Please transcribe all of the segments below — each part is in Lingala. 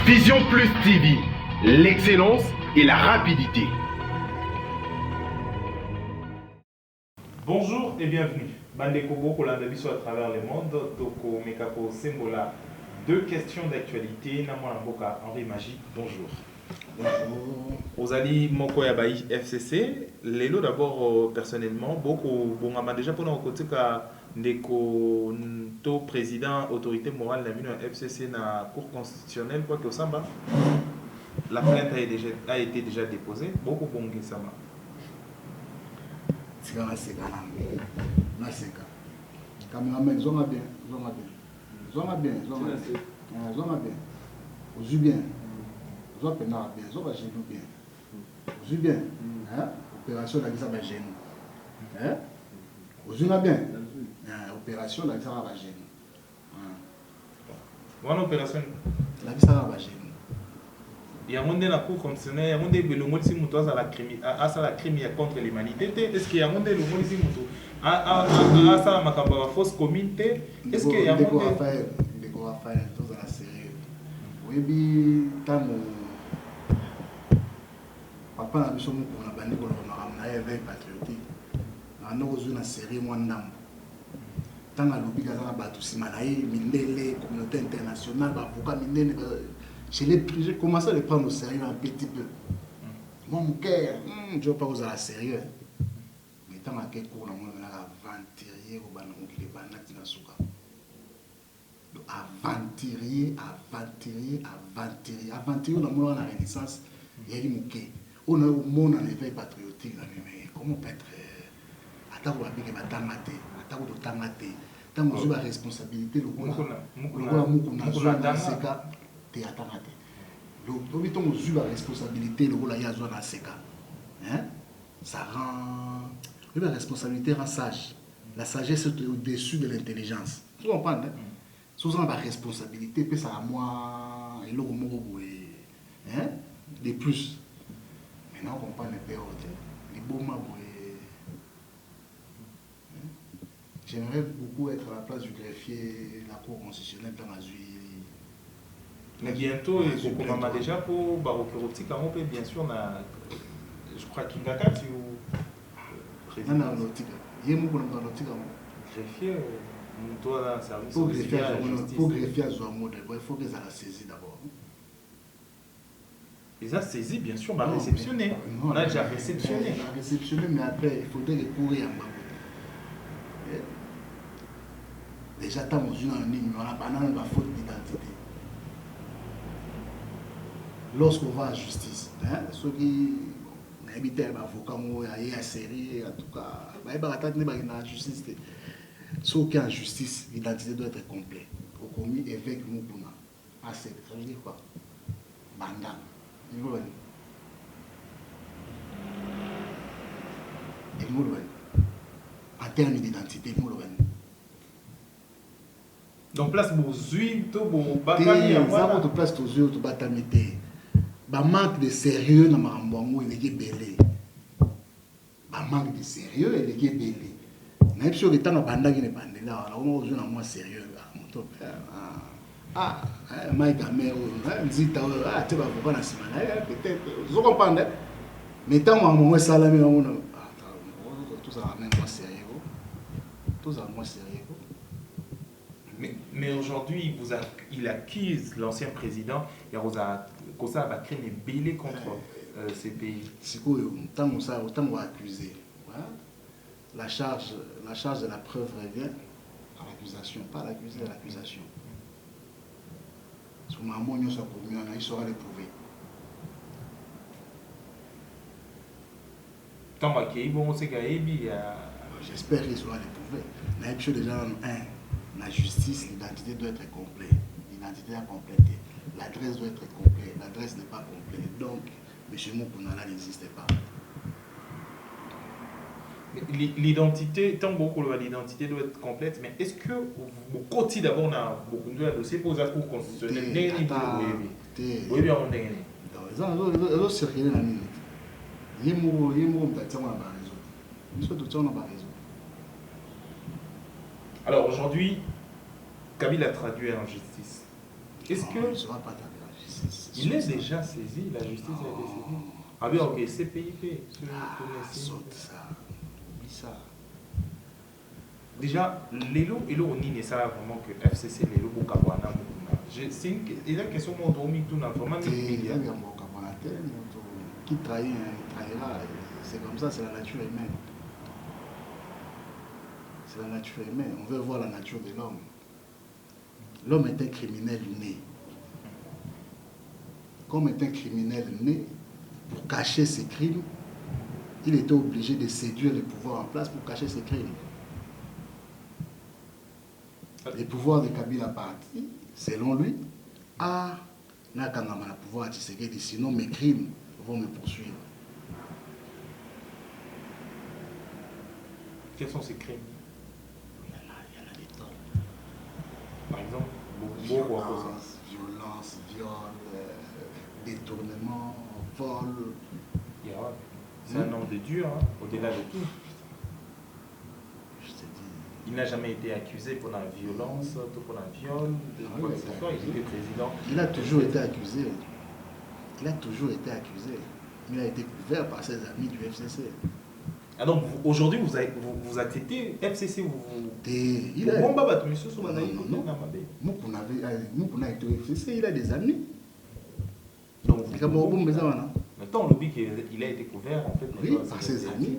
Vision Plus TV, l'excellence et la rapidité. Bonjour et bienvenue. Bandeko Boko Landabiso à travers le monde. Toko Mekako Sembola. Deux questions d'actualité. Namona Mboka Henri Magie. Bonjour. Bonjour. Ozali Moko Yabai FCC. Lelo d'abord personnellement. Beaucoup Bongama déjà pour nous côté ka Ndeko to président autorité morale na FCC na cour constitutionnelle quoi que Samba. La plainte a été déjà déposée. Beaucoup Bongi Sama. C'est quand même c'est cameraman, zoma bien. Ozu bien. Zoma pena bien. Zoma genou bien. Ozu bien. Hein? Opération la ça va genou. Hein? Ozu na bien. Opération la ça va genou. Voilà opération. La ça va genou. Il y a un monde dans la cour constitutionnelle, il y a un monde le monde si muto à la crime contre l'humanité. Est-ce qu'il y a un monde le monde si muto à ça la makamba fausse communauté? Est-ce qu'il y a un monde de quoi faire tout ça sérieux? Oui bi tant papa na biso mu ko na bandi ko na éveil patriotique. Na no zo na sérieux moi ndam. Tant na lobi ka na batu simanaye mindele communauté internationale avocat mindele. J'ai commencé à les prendre au sérieux un petit peu. Moi, mon cœur, je ne veux pas vous aller sérieux. Mais tant que je cours, je vais aventurier au banon qui est banat dans souka. Aventurier dans mon la Renaissance, il y a eu mon cœur. On a au monde en éveil patriotique. Mais comment peut être attends vous avez que tangate, attends vous tangate, tant vous avez la responsabilité le le la responsabilité ça rend la responsabilité rend sage. La sagesse est au-dessus de l'intelligence. Tu comprends? Souvent la responsabilité peut ça à moi et le de plus. Maintenant on comprend les périodes. Les beaux mots. J'aimerais beaucoup être à la place du greffier, la cour constitutionnelle dans la juillet. Mais bientôt, il y a déjà pour Barokerotique, bien sûr, je crois qu'il y a Kati ou président. Non, il y a beaucoup de greffier, toi dans le service. Pour greffier à Zouamoud, il faut qu'ils aient la saisie d'abord. Ils ont saisi, bien sûr, on a réceptionné. On a déjà réceptionné. On a réceptionné, mais après, il faudrait les courir en bas. Déjà, tant que on a pas de faute d'identité. Lorsqu'on va à justice, ceux qui habitent un avocat, il y a série, en tout cas, il y a la justice. Ceux qui ont en justice, l'identité doit être complète. Au commis évêque Moukouna. Ah, ça veut dire quoi? Bandam. En termes d'identité, donc place pour zuim to pour bakani ya to place to zuim to batamite ba manque de sérieux na marambo il est belé ba manque de sérieux il est belé na epso que tanga bandaki ne bandela na on zo na moi sérieux moto Mike Amero nzita te ba voka na sima na peut-être zo comprendre mais tant moi salami on tout ça même moi sérieux tout ça moi sérieux. Mais aujourd'hui, il accuse l'ancien président et Kosa va créer une bêlée contre ces pays. C'est quoi? Autant on va accuser. La charge de la preuve revient à l'accusation, pas à l'accusé de l'accusation. Si on a un moyen sur il sera l'éprouvé. Tant qu'il bon, c'est qu'il j'espère qu'il sera l'éprouvé. On a déjà la justice, l'identité doit être complète. L'identité à compléter. L'adresse doit être complète. L'adresse n'est pas complète. Donc, M. Moukounala n'existe pas. L'identité, tant beaucoup l'identité doit être complète, mais est-ce que au quotidien d'abord on a beaucoup de dossiers pour la cour constitutionnelle? Oui, bien on est. Ils ont circulé la minute. Il y a raison. Alors aujourd'hui, Kabila a traduit en justice. Est-ce que... Il ne sera pas traduit en justice. Il est déjà saisi, la justice a été saisie. Ah oui, ok, CPIP. Saute ça. Oui, ça. Déjà, l'élo on n'est ça vraiment que FCC, l'élo au Kabwana. C'est une question mon droit, tout n'a vraiment qui trahit, il trahira. C'est comme ça, c'est la nature humaine. C'est la nature humaine. On veut voir la nature de l'homme. L'homme est un criminel né. Comme est un criminel né, pour cacher ses crimes, il était obligé de séduire le pouvoir en place pour cacher ses crimes. Le pouvoir de Kabila parti, selon lui, n'a qu'à le pouvoir de Tshisekedi, sinon mes crimes vont me poursuivre. Quels sont ces crimes? Il y en a des tonnes. Par exemple, violence, viol, détournement, vol. C'est un homme de Dieu, hein, au-delà de tout. Je te dis. Il n'a jamais été accusé pour la violence, pour la viol, de quoi que ce soit. Il était président. Il a toujours été accusé. Il a toujours été accusé. Il a été couvert par ses amis du FCC. Ah donc aujourd'hui vous acceptez FCC Il a... Non. Mukuna est au FCC, il a des amis. Donc maintenant, on oublie qu'il a été couvert en fait. Oui, par ses amis.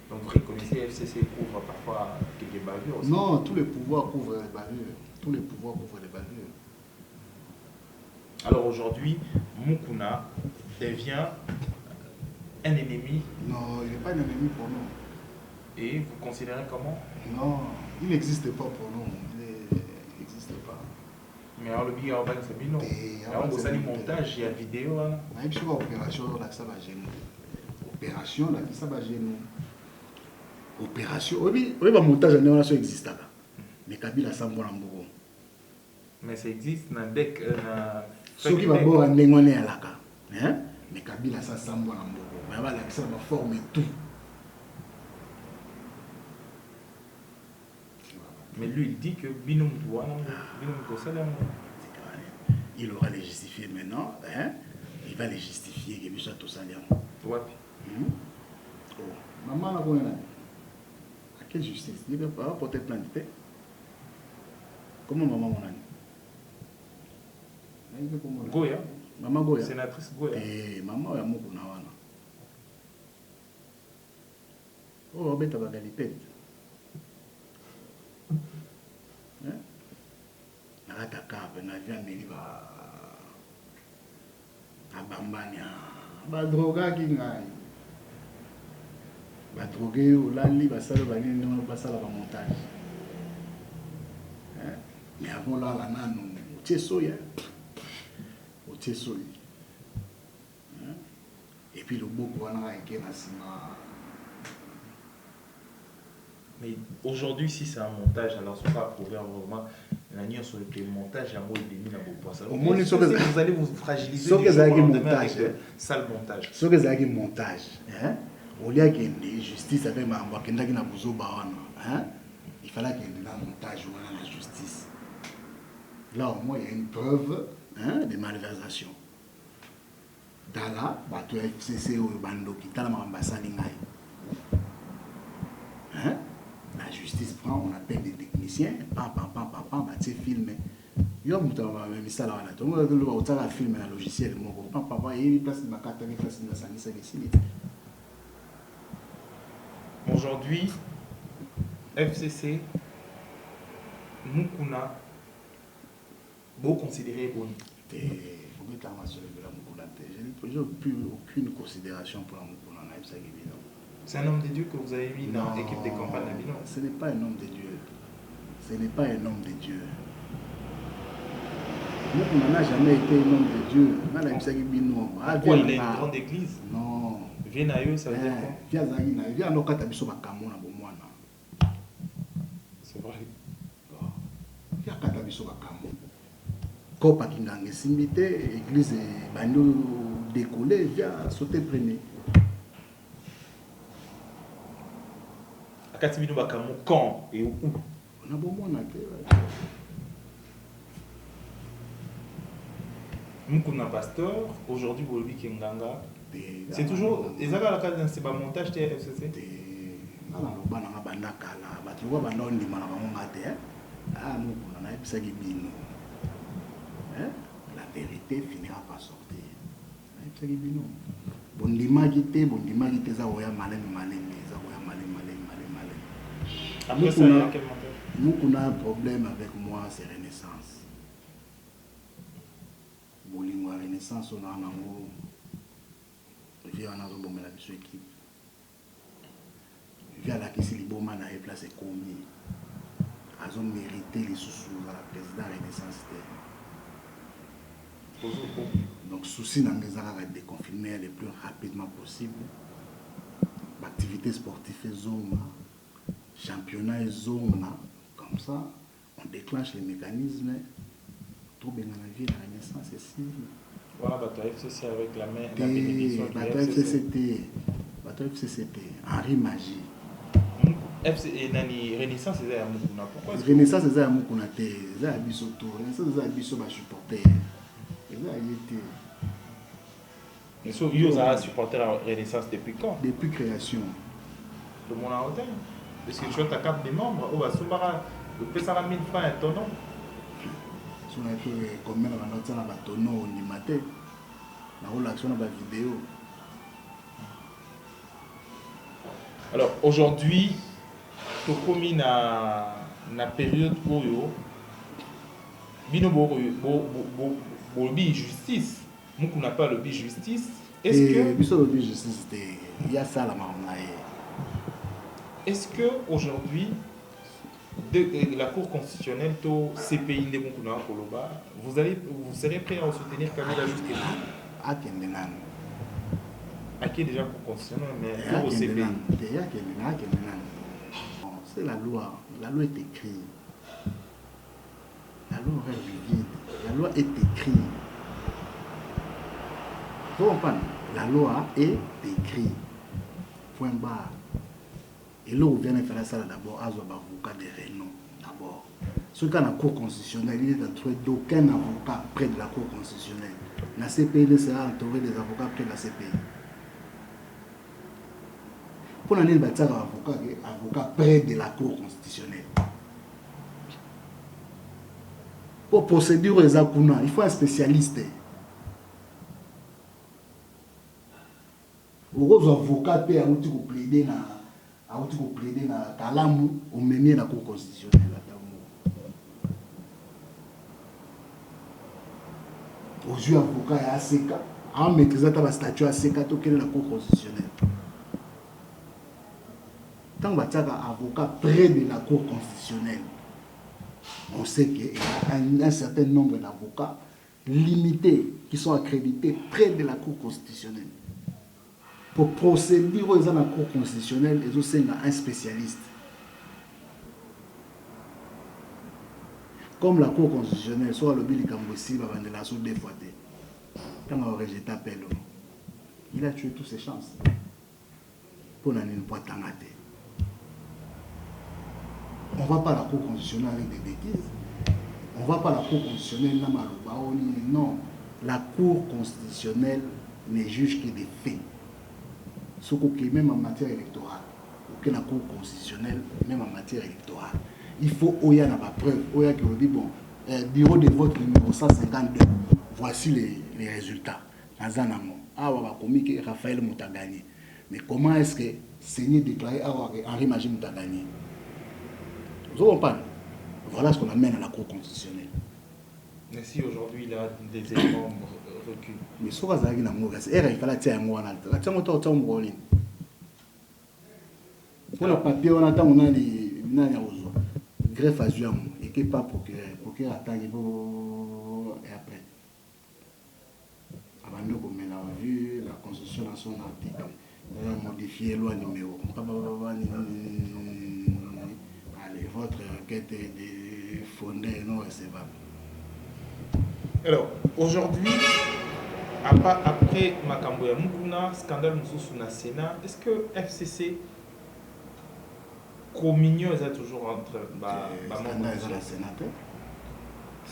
Donc vous reconnaissez FCC couvre parfois quelques bavures aussi. Non, tous les pouvoirs couvrent les bavures. Tous les pouvoirs couvrent les bavures. Alors aujourd'hui, Mukuna devient un ennemi. Non, il n'est pas un ennemi pour nous. Et vous considérez comment? Non, il n'existe pas pour nous. Il n'existe pas. Mais alors le billet en bas, c'est bien non. Alors vous avez montage, il y a vidéo. Il y a une opération là, ça va gêner. Opération là, ça va gêner. Opération. Oui, le montage en relation existe là. Mais Kabila Sambo Lambogo. Mais ça existe dans DEC. Ce qui va boire en dégoné à la cas. Mais Kabila Sambo Lambogo. Mais ça va former tout. Mais lui, il dit que Binum doit, il aura les justifier maintenant. Il va les justifier que Bichot tout ça. Ouais. Maman, à quelle justice? Il ne peut pas porter plainte. Comment maman mon ami? Goya. Maman Goya. Sénatrice Goya. Maman ya Mukuna wana. Oh, beta bagalité. Nakata kape na via meli ba abambanya ba droga ki ngai ba drogué olali basala balini no basala ba montage mais avant là la nanu tiesoya et puis le boko wana eke na sima. Mais aujourd'hui, si c'est un montage, alors ce n'est pas approuvé vraiment. La nuit sur le montage, il y a un mot de mis dans vos poissons. Vous allez vous fragiliser. Ce que c'est un montage. Sale montage. Ce que c'est un montage. Au lieu qu'il y ait une justice avec ma voix, il fallait qu'il y ait un montage ou la justice. Là, au moins, il y a une preuve de malversation. Dans là, il y a un FCC ou un bando qui est l'ambassade. La justice prend, on appelle des techniciens, pam, tu filmé. Il y a un ça là, tout le monde a filmé un logiciel, il y a place de ma carte, il y a place de ma sanité. Aujourd'hui, FCC, Mukuna, vous considérez bon. Je n'ai plus aucune considération pour la Mukuna. C'est un homme de Dieu que vous avez mis dans l'équipe de campagne d'Abidjan. Ce n'est pas un homme de Dieu. Ce n'est pas un homme de Dieu. Nous, on n'a jamais été un homme de Dieu. Pourquoi il a une grande église? Non. Viens à eux, ça veut dire quoi? C'est vrai. Kopa Kingange Simbite, église Bando décollé, vient sauter premier. Katibino Bakamu, quand et où? On a beau monde. Mukuna Pasteur, aujourd'hui Bolobi Kenganga. C'est toujours. Et ça, c'est pas montage TFCC. La vérité finira par sortir. Bon dimagité, ça oya malin. Après ça, il y a quel montage? Nous on a un problème avec moi, c'est Renaissance. Bolingo Renaissance, on a un amour. Viens on a un bon équipe. Viens la question liboma na place combien. Ils ont mérité les sous la président Renaissance. Donc, souci dans les arts de déconfiner le plus rapidement possible. L'activité sportive est zone, championnat est zone, comme ça, on déclenche les mécanismes. Tout bien dans la vie, la Renaissance est si. Voilà, Bato FCC avec la main, la bénédiction du Bato FCCT, Henri Magie. FC Nani Renaissance c'est à Mukuna. Pourquoi Renaissance c'est à Mukuna te, c'est à Bisso Tour, Renaissance c'est à Bisso ba supporter. C'est à yété. Et so yo a supporté la Renaissance depuis quand? Depuis création. Le monde a hôtel. Est-ce que tu as ta carte des membres? Oh bah Sombara, le PSA 1000 francs un tonneau. Si on a fait combien on a noté dans la tonneau au Nimaté, la relation dans la vidéo. Alors aujourd'hui, tu as commis na période où bino bo justice. Nous qu'on n'a pas le justice. Est-ce que le justice il y a ça la est-ce que aujourd'hui la Cour constitutionnelle to CPI de Mukuna Koloba, vous serez prêt à soutenir Kamila jusqu'à à Kendenan. À qui déjà Cour constitutionnelle mais au CPI. C'est la loi est écrite. La loi est vide. La loi est écrite. Vous comprenez? La loi est écrite. Point barre. Et là, on vient de faire ça d'abord, à avocat de renom. D'abord. Ce cas la Cour constitutionnelle, il est entouré d'aucun avocat près de la Cour constitutionnelle. La CPI sera entourée des avocats près de la CPI. Pour l'année, il y a un avocat près de la Cour constitutionnelle. Pour procédure, il faut un spécialiste. Aux avocats, il y a un plaider na Kalamu, au même la Cour constitutionnelle. Aux yeux avocats, il y a ACK. En maîtrisant le statut ACK, quelle est la Cour constitutionnelle? Tant que tu as un avocat près de la Cour constitutionnelle, on sait qu'il y a un certain nombre d'avocats limités qui sont accrédités près de la Cour constitutionnelle. Pour procéder dans la Cour constitutionnelle, ils ont un spécialiste. Comme la Cour constitutionnelle, soit le bill Kambosi, la sous des fois, quand on rejette appel, il a tué toutes ses chances. Pour n'en pas tangater. On ne va pas à la Cour constitutionnelle avec des bêtises. On ne va pas à la Cour constitutionnelle non. La Cour constitutionnelle ne juge que des faits. Ce qui est même en matière électorale. Que la Cour constitutionnelle, même en matière électorale. Il faut Oya n'a pas preuve. Oya qui dit bon, bureau de vote numéro 152. Voici les résultats. Nazanamo. Ah, on va commis que Raphaël Mouta gagné. Mais comment est-ce que Seigneur déclaré Henri Magie Mouta gagné? Vous comprenez? Voilà ce qu'on amène à la Cour constitutionnelle. Mais si aujourd'hui il a des éléments recul. Mais ce qu'on a dit, il fallait tirer un mot en alto. La tiens autant en brûlé. Pour le papier, on attend, on a les greffe à juin et qui pas procureur attend et après. Avant de mettre la vue, la constitution dans son article, modifier loi numéro. Allez, votre requête est fondée et non recevable. Alors, aujourd'hui, après Makamboya Mukuna, scandale Moussou na Sénat, est-ce que FCC communion est toujours entre scandale dans la Sénat?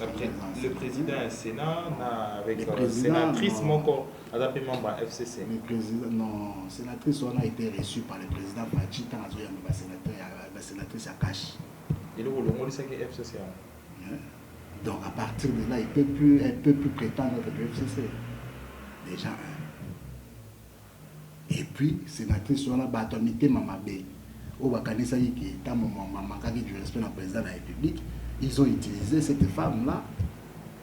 Le président du Sénat avec la sénatrice non. Moko, adapté membre à FCC. Le président, non, sénatrice, on a été reçu par le président Fachi, tant que la sénatrice Akashi. Et le rôle c'est que FCC. Donc à partir de là, elle ne peut plus prétendre être le FCC. Déjà. Et puis, sénatrice, on a battu Mamabé. Au Bakanisa, qui est un moment du respect du président de la République, ils ont utilisé cette femme-là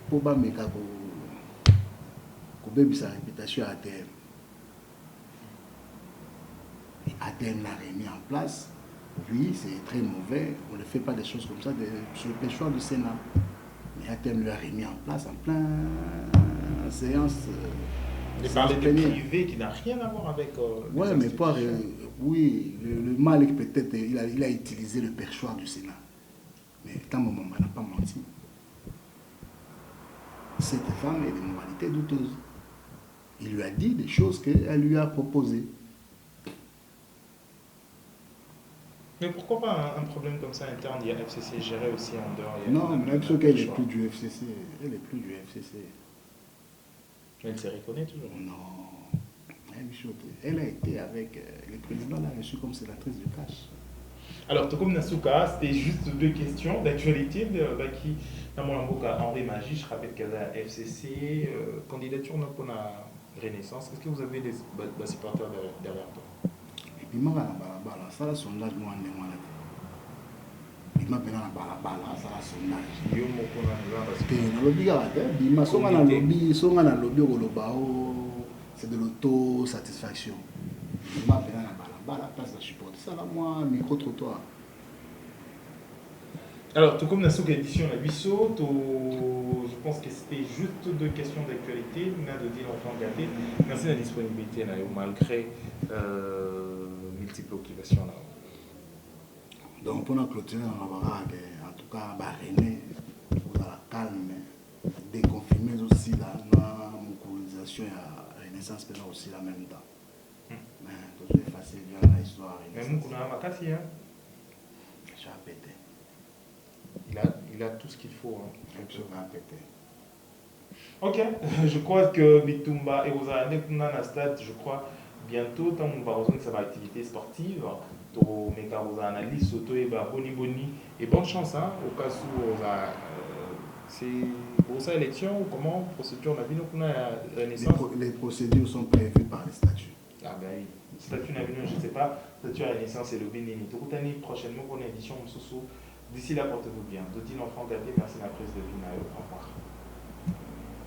pour mettre sa réputation à terre. Et ATM l'a remis en place. Oui, c'est très mauvais. On ne fait pas des choses comme ça sur le péchoir du Sénat. Mais ATM lui a remis en place en plein séance. Il parlait de privé qui n'a rien à voir avec. Oui, mais pas. Oui, le mal est peut-être. Il a utilisé le perchoir du Sénat. Mais tant moment, on n'a pas menti. Cette femme est de moralité douteuse. Il lui a dit des choses qu'elle lui a proposées. Mais pourquoi pas un problème comme ça interne? Il y a FCC géré aussi en dehors. Non, même ce qu'elle n'est plus du FCC. Elle n'est plus du FCC. Mais elle se reconnaît toujours. Non. Elle a été avec le président, l'a reçu comme sénatrice du cash. Alors, Tokom Nasuka, c'était juste deux questions d'actualité qui, dans mon langue, Henri Magie, je rappelle qu'elle a FCC, candidature pour la Renaissance. Est-ce que vous avez des supporters derrière toi? Et puis, ça, le sondage, moi, on est malade. Bima pena na balabala ça la sondage yo moko na te na lobby ga te bima songa na lobby koloba c'est de l'auto satisfaction bima pena na balabala place de support ça là moi micro trottoir. Alors tout comme Nasuka édition la Bisso, je pense que c'était juste deux questions d'actualité. On a de dire enfant gâté. Merci de la disponibilité malgré multiples occupations là. Donc pour nous clôturer dans la baraque, en tout cas, René, vous avez calme, déconfirmer aussi la mobilisation et la Renaissance pendant aussi la même temps. Mais toujours effacer bien l'histoire. Mais nous, on a un makasi, hein? Je vais péter. Il a tout ce qu'il faut. Hein. Je vais péter. Ok, je crois que Bitumba et vous allez dans stade, je crois, bientôt, tant qu'on va rejoindre sa activité sportive. Mais quand vous analysez auto et boni et bonne chance hein, au cas où c'est pour sa élection ou comment procédure on a vu la Renaissance. Les procédures sont prévues par les statuts. Ah ben oui, statut n'a je ne sais pas, statut à Renaissance et le Bénéni. Toute année prochainement pour une édition d'ici là portez-vous bien. Dotine enfant gâté, merci la prise de Vinayo. Au revoir.